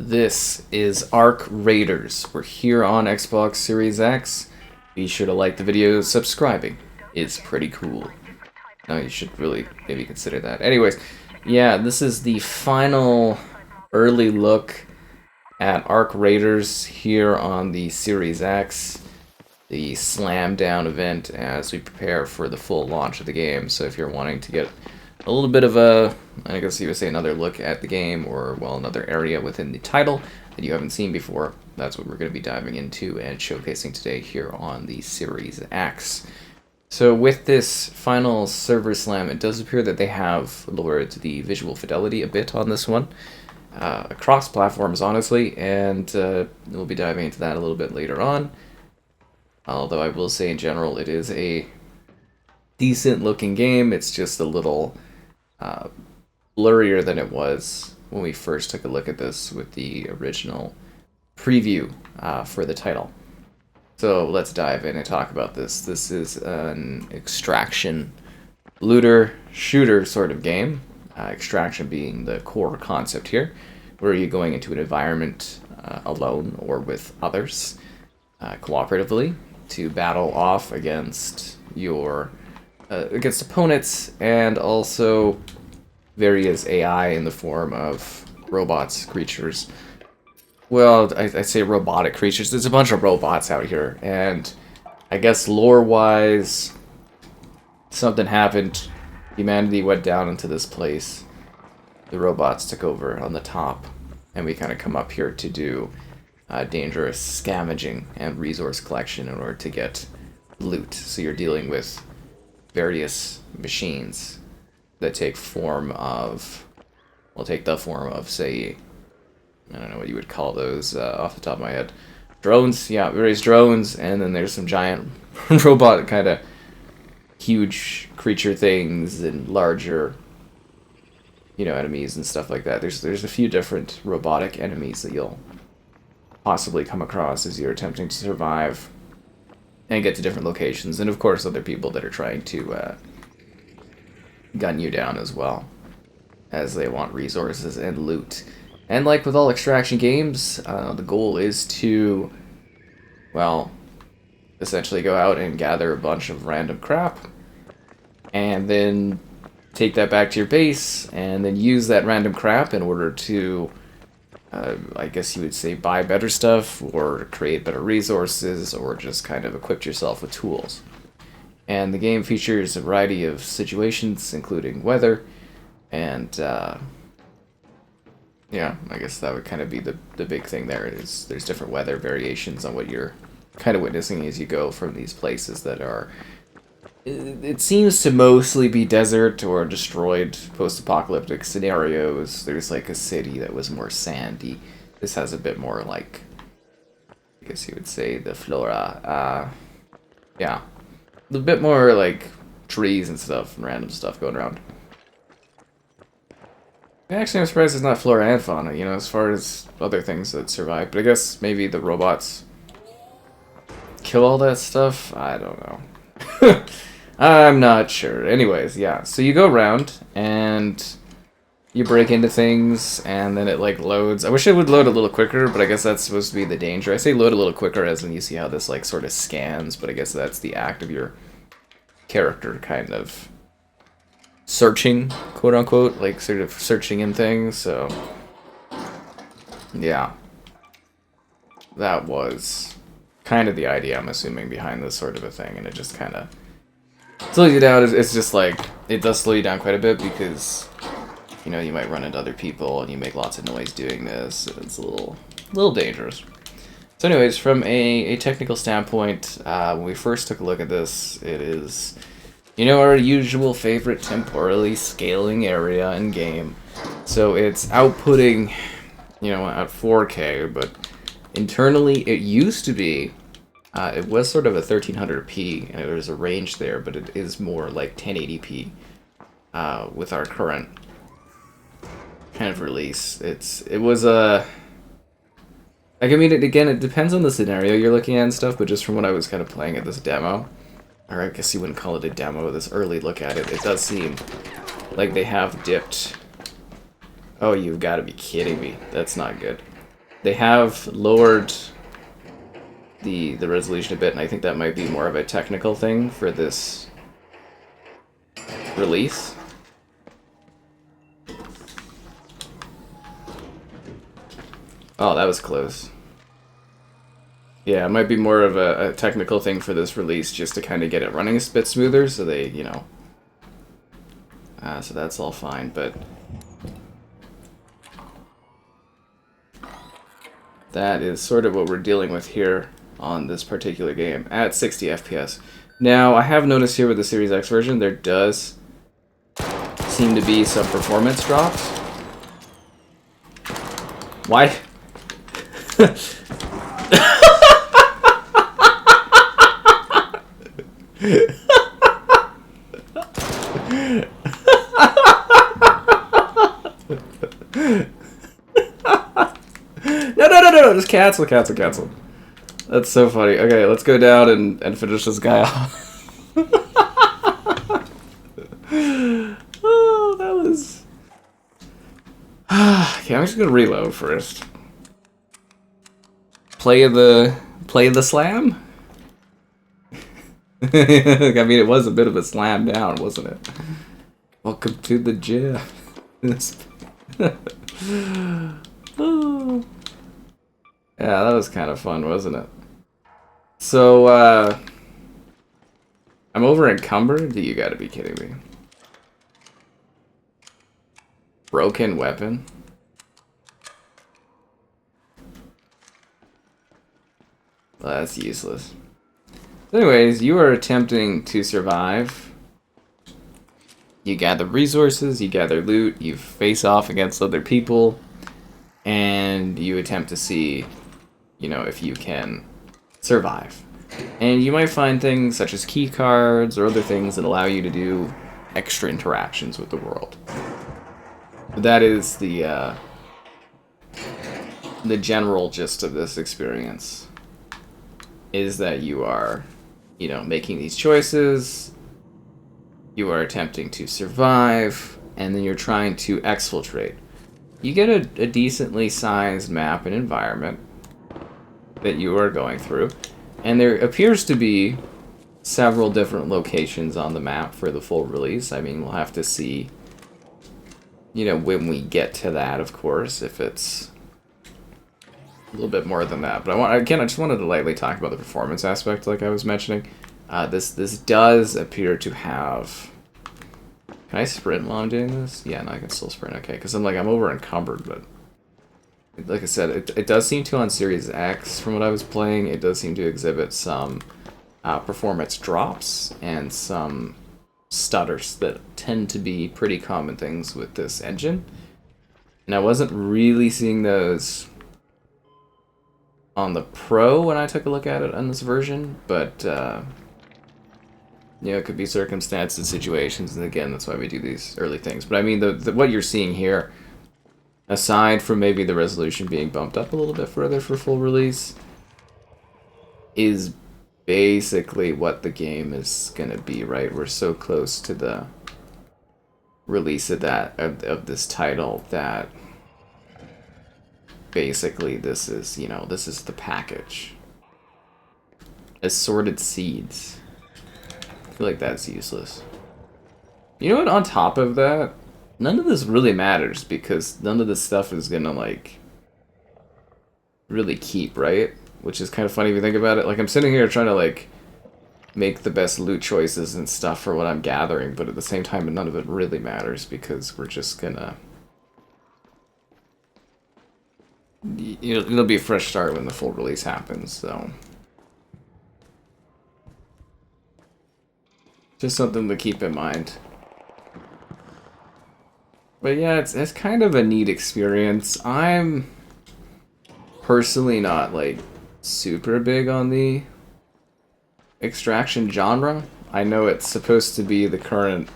This is Ark Raiders. We're here on Xbox Series X. Be sure to like the video. Subscribing is pretty cool. No, you should really maybe consider that. Anyways, yeah, this is the final early look at Ark Raiders here on the Series X. The slam down event as we prepare for the full launch of the game. So if you're wanting to get a little bit of a, I guess you would say, another look at the game, or, well, another area within the title that you haven't seen before, that's what we're going to be diving into and showcasing today here on the Series X. So with this final server slam, it does appear that they have lowered the visual fidelity a bit on this one, across platforms, honestly, and we'll be diving into that a little bit later on. Although I will say, in general, it is a decent-looking game. It's just a little blurrier than it was when we first took a look at this with the original preview for the title. So let's dive in and talk about this. This is an extraction looter shooter sort of game. Extraction being the core concept here, where you're going into an environment alone or with others cooperatively to battle off against your against opponents, and also various AI in the form of robots, creatures. Well, I say robotic creatures. There's a bunch of robots out here, and I guess lore-wise, something happened. Humanity went down into this place. The robots took over on the top, and we kind of come up here to do dangerous scavenging and resource collection in order to get loot. So you're dealing with various machines that take form of, well, take the form of, say, I don't know what you would call those off the top of my head. Drones, yeah, various drones, and then there's some giant robot kind of huge creature things and larger, you know, enemies and stuff like that. There's a few different robotic enemies that you'll possibly come across as you're attempting to survive and get to different locations, and of course other people that are trying to gun you down as well, as they want resources and loot. And like with all extraction games, the goal is to, well, essentially go out and gather a bunch of random crap, and then take that back to your base, and then use that random crap in order to I guess you would say buy better stuff, or create better resources, or just kind of equip yourself with tools. And the game features a variety of situations, including weather, and yeah, I guess that would kind of be the big thing there. Is there's different weather variations on what you're kind of witnessing as you go from these places that are, it seems to mostly be desert or destroyed post-apocalyptic scenarios. There's like a city that was more sandy. This has a bit more like, I guess you would say, the flora. Yeah. A bit more like trees and stuff and random stuff going around. Actually, I'm surprised it's not flora and fauna, you know, as far as other things that survive. But I guess maybe the robots kill all that stuff? I don't know. I'm not sure. Anyways, yeah. So you go around and you break into things, and then it like loads. I wish it would load a little quicker, but I guess that's supposed to be the danger. I say load a little quicker as in you see how this like sort of scans, but I guess that's the act of your character kind of searching, quote unquote, like sort of searching in things. So yeah, that was kind of the idea, I'm assuming, behind this sort of a thing, and it just kind of slows you down. It's just like, it does slow you down quite a bit because, you know, you might run into other people and you make lots of noise doing this. It's a little dangerous. So anyways, from a technical standpoint, when we first took a look at this, it is, you know, our usual favorite temporally scaling area in game. So it's outputting, you know, at 4K, but internally it used to be, it was sort of a 1300p, and there's a range there, but it is more like 1080p with our current kind of release. It was a, like, I mean, again, it depends on the scenario you're looking at and stuff, but just from what I was kind of playing at this demo, or I guess you wouldn't call it a demo, this early look at it, it does seem like they have dipped. Oh, you've got to be kidding me. That's not good. They have lowered the resolution a bit, and I think that might be more of a technical thing for this release. Oh, that was close. Yeah, it might be more of a technical thing for this release, just to kind of get it running a bit smoother, so they, you know... so that's all fine, but... that is sort of what we're dealing with here on this particular game, at 60 FPS. Now, I have noticed here with the Series X version, there does seem to be some performance drops. Why? No, just cancel. That's so funny. Okay, let's go down and finish this guy off. Oh, that was... okay, I'm just gonna reload first. Play the slam? I mean, it was a bit of a slam down, wasn't it? Welcome to the gym. Oh. Yeah, that was kind of fun, wasn't it? So, I'm over encumbered? You gotta be kidding me. Broken weapon? Well, that's useless. Anyways, you are attempting to survive. You gather resources, you gather loot, you face off against other people, and you attempt to see, you know, if you can survive. And you might find things such as key cards or other things that allow you to do extra interactions with the world. That is the general gist of this experience, is that you are, you know, making these choices, you are attempting to survive, and then you're trying to exfiltrate. You get a decently sized map and environment that you are going through, and there appears to be several different locations on the map for the full release. I mean, we'll have to see, you know, when we get to that, of course, if it's a little bit more than that. But I just wanted to lightly talk about the performance aspect, like I was mentioning. This does appear to have... Can I sprint while I'm doing this? Yeah, no, I can still sprint. Okay, because I'm over encumbered, but like I said, it does seem to, on Series X, from what I was playing, it does seem to exhibit some performance drops and some stutters that tend to be pretty common things with this engine. And I wasn't really seeing those on the Pro when I took a look at it on this version, but you know, it could be circumstances and situations, and again, that's why we do these early things. But I mean, what you're seeing here, aside from maybe the resolution being bumped up a little bit further for full release, is basically what the game is gonna be, right? We're so close to the release of this title that basically this is, you know, this is the package. Assorted seeds. I feel like that's useless. You know what, on top of that, none of this really matters, because none of this stuff is gonna, like, really keep, right? Which is kind of funny if you think about it. Like, I'm sitting here trying to, like, make the best loot choices and stuff for what I'm gathering, but at the same time, none of it really matters, because we're just gonna... It'll be a fresh start when the full release happens, so... Just something to keep in mind. But yeah, it's kind of a neat experience. I'm personally not, like, super big on the extraction genre. I know it's supposed to be the current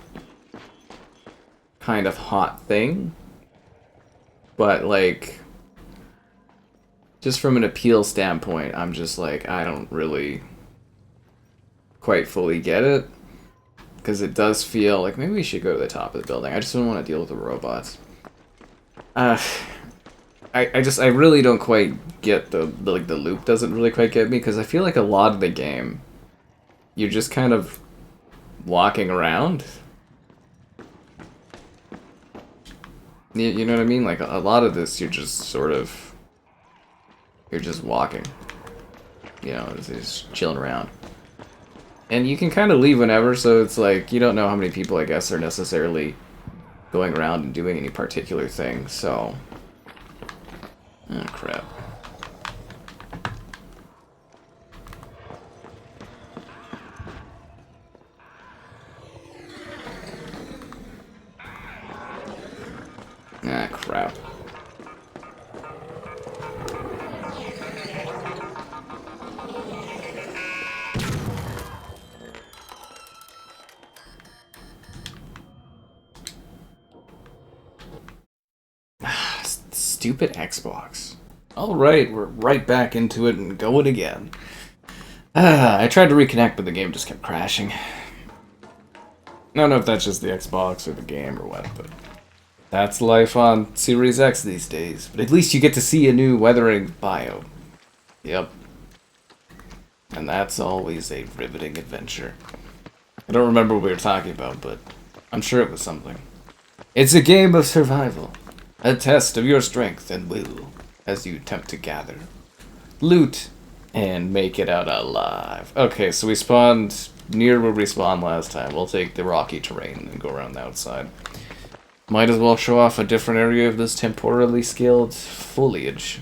kind of hot thing, but, like, just from an appeal standpoint, I'm just like, I don't really quite fully get it. Because it does feel like maybe we should go to the top of the building. I just don't want to deal with the robots. I I really don't quite get the like the loop doesn't really quite get me because I feel like a lot of the game you're just kind of walking around. You know what I mean? Like a lot of this you're just sort of you're just walking. You know, just chilling around. And you can kind of leave whenever, so it's like you don't know how many people I guess are necessarily going around and doing any particular thing, so oh crap. Ah, crap. Stupid Xbox. Alright, we're right back into it and going again. I tried to reconnect, but the game just kept crashing. I don't know if that's just the Xbox or the game or what, but that's life on Series X these days. But at least you get to see a new weathering bio. Yep. And that's always a riveting adventure. I don't remember what we were talking about, but I'm sure it was something. It's a game of survival. A test of your strength and will as you attempt to gather loot and make it out alive. Okay, so we spawned near where we spawned last time. We'll take the rocky terrain and go around the outside. Might as well show off a different area of this temporally scaled foliage.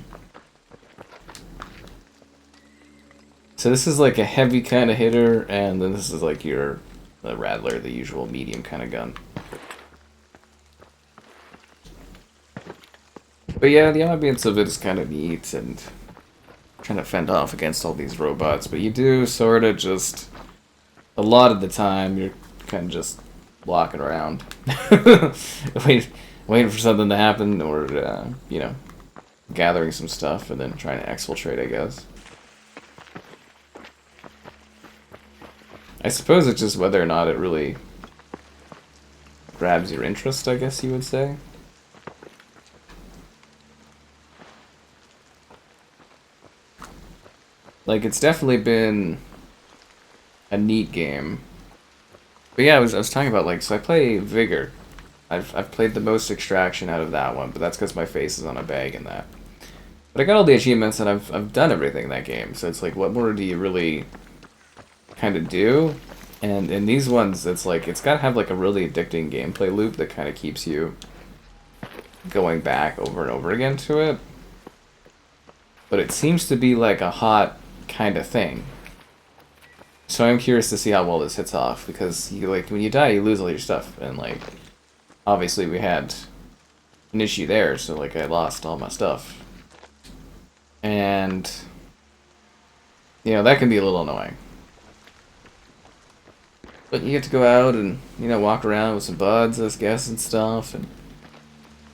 So this is like a heavy kind of hitter, and then this is like your Rattler, the usual medium kind of gun. But yeah, the ambience of it is kind of neat, and trying to fend off against all these robots. But you do sort of just, a lot of the time, you're kind of just walking around, waiting for something to happen, or you know, gathering some stuff, and then trying to exfiltrate, I guess. I suppose it's just whether or not it really grabs your interest, I guess you would say. Like, it's definitely been a neat game. But yeah, I was talking about, like, so I play Vigor. I've played the most extraction out of that one, but that's because my face is on a bag in that. But I got all the achievements, and I've done everything in that game, so it's like, what more do you really kind of do? And in these ones, it's like, it's got to have, like, a really addicting gameplay loop that kind of keeps you going back over and over again to it. But it seems to be, like, a hot kind of thing. So I'm curious to see how well this hits off, because you, like, when you die, you lose all your stuff, and like obviously we had an issue there, so like I lost all my stuff, and you know that can be a little annoying. But you get to go out and, you know, walk around with some buds, I guess, and stuff, and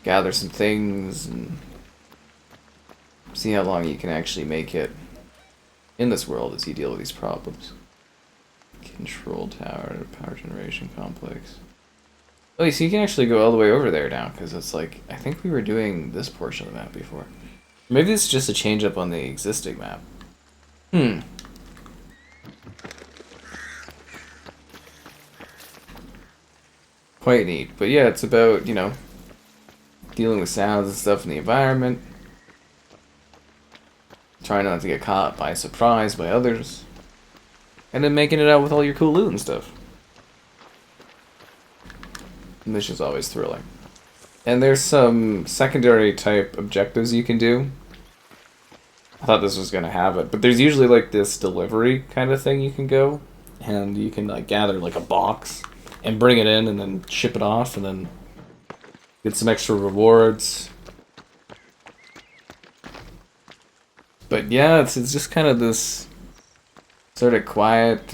gather some things and see how long you can actually make it in this world as you deal with these problems. Control tower, power generation complex. Oh, so you can actually go all the way over there now, because it's like, I think we were doing this portion of the map before. Maybe this is just a change up on the existing map. Quite neat. But yeah, it's about, you know, dealing with sounds and stuff in the environment. Trying not to get caught by surprise by others. And then making it out with all your cool loot and stuff. And this is always thrilling. And there's some secondary type objectives you can do. I thought this was going to have it. But there's usually like this delivery kind of thing you can go. And you can like gather like a box and bring it in and then ship it off and then get some extra rewards. But yeah, it's just kind of this sort of quiet,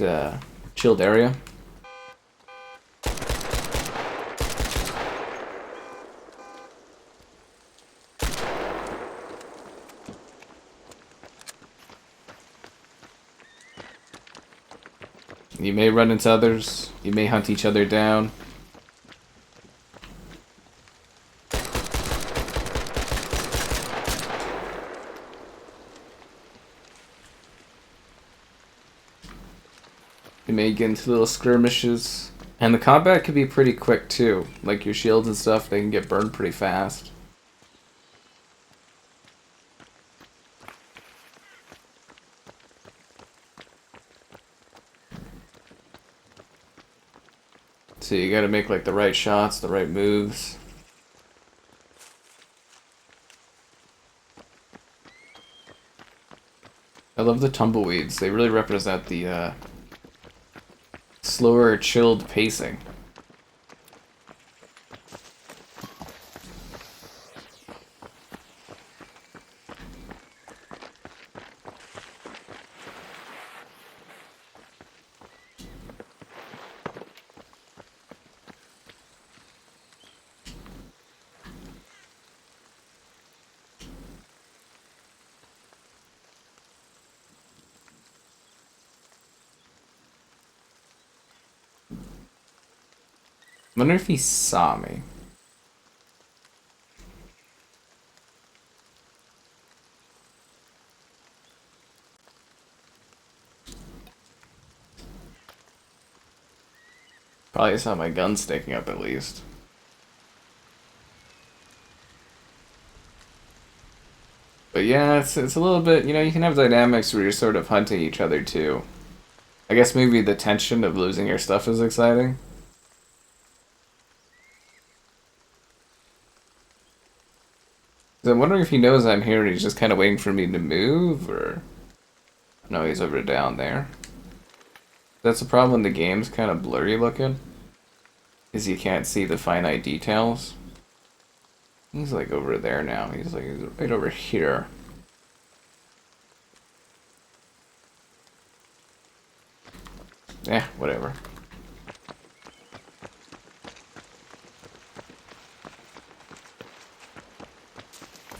chilled area. You may run into others, you may hunt each other down. You may get into little skirmishes. And the combat can be pretty quick too. Like your shields and stuff, they can get burned pretty fast. So you gotta make like the right shots, the right moves. I love the tumbleweeds. They really represent the slower, chilled pacing. I wonder if he saw me. Probably saw my gun sticking up at least. But yeah, it's a little bit, you know, you can have dynamics where you're sort of hunting each other too. I guess maybe the tension of losing your stuff is exciting. I'm wondering if he knows I'm here and he's just kind of waiting for me to move, or... No, he's over down there. That's the problem when the game's kind of blurry looking, is you can't see the finite details. He's like over there now. He's like right over here. Yeah, whatever.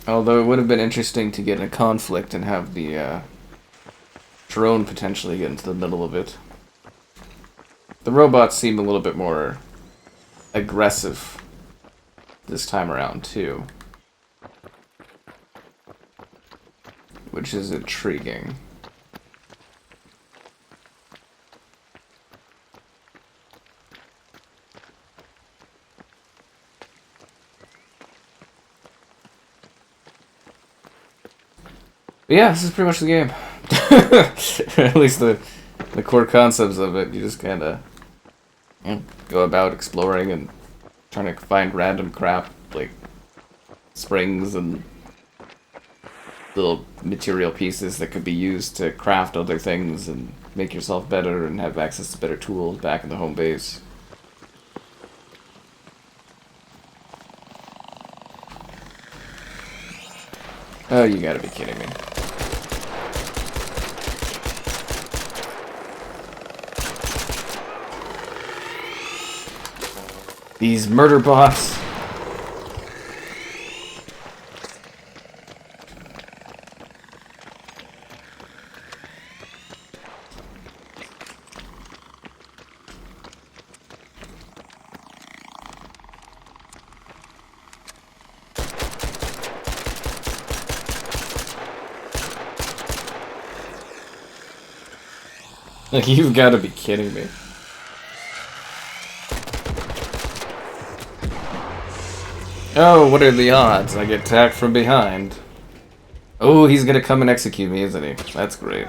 Although it would have been interesting to get in a conflict and have the drone potentially get into the middle of it. The robots seem a little bit more aggressive this time around too, which is intriguing. But yeah, this is pretty much the game. At least the core concepts of it. You just kind of go about exploring and trying to find random crap like springs and little material pieces that could be used to craft other things and make yourself better and have access to better tools back in the home base. Oh, you gotta be kidding me. These murder bots. Like, you've got to be kidding me. Oh, what are the odds? I get attacked from behind. Oh, he's gonna come and execute me, isn't he? That's great.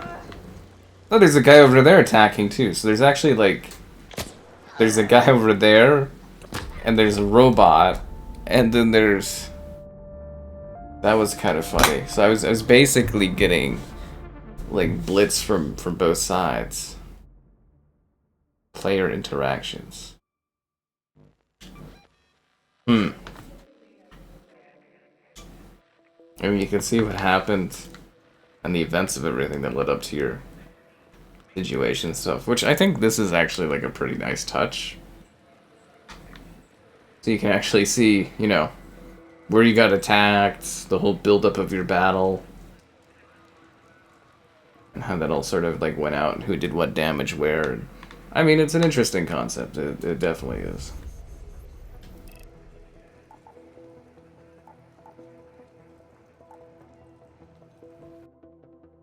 Oh, there's a guy over there attacking too. So there's actually like... There's a guy over there, and there's a robot, and then there's... That was kind of funny. So I was basically getting like blitz from both sides. Player interactions. I mean, you can see what happened and the events of everything that led up to your situation stuff, which I think this is actually like a pretty nice touch. So you can actually see, you know, where you got attacked, the whole buildup of your battle, and how that all sort of like went out and who did what damage where. I mean, it's an interesting concept. It definitely is.